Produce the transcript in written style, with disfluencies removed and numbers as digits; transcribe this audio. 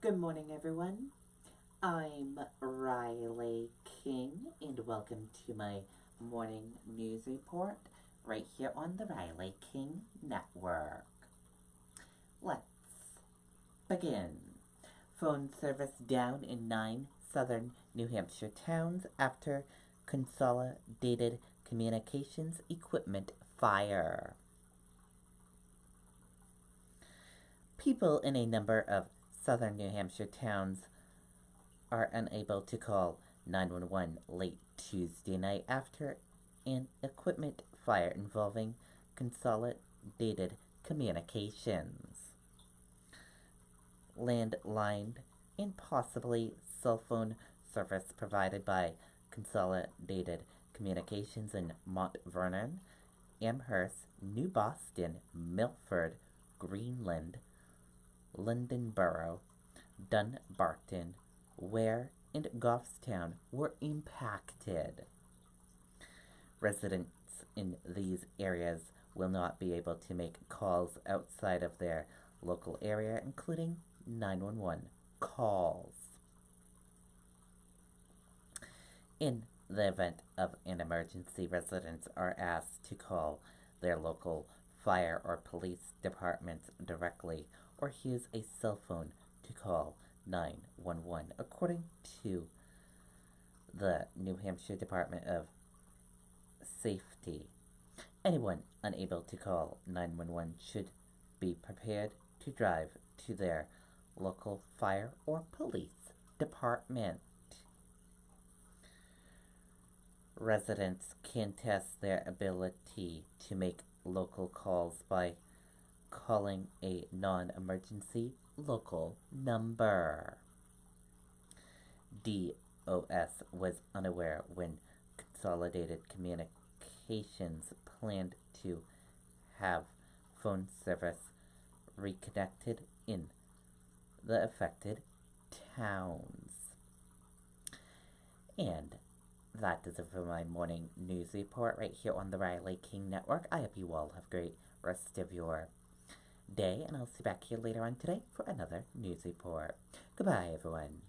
Good morning, everyone. I'm Riley King, and welcome to my morning news report right here on the Riley King Network. Let's begin. Phone service down in 9 southern New Hampshire towns after Consolidated Communications equipment fire. People in a number of southern New Hampshire towns are unable to call 911 late Tuesday night after an equipment fire involving Consolidated Communications. Landline and possibly cell phone service provided by Consolidated Communications in Mount Vernon, Amherst, New Boston, Milford, Greenland, Londonborough, Dunbarton, Ware, and Goffstown were impacted. Residents in these areas will not be able to make calls outside of their local area, including 911 calls. In the event of an emergency, residents are asked to call their local fire or police departments directly or use a cell phone to call 911, according to the New Hampshire Department of Safety. Anyone unable to call 911 should be prepared to drive to their local fire or police department. Residents can test their ability to make local calls by calling a non-emergency local number. DOS was unaware when Consolidated Communications planned to have phone service reconnected in the affected towns. And that does it for my morning news report right here on the Riley King Network. I hope you all have a great rest of your day, and I'll see you back here later on today for another news report. Goodbye, everyone.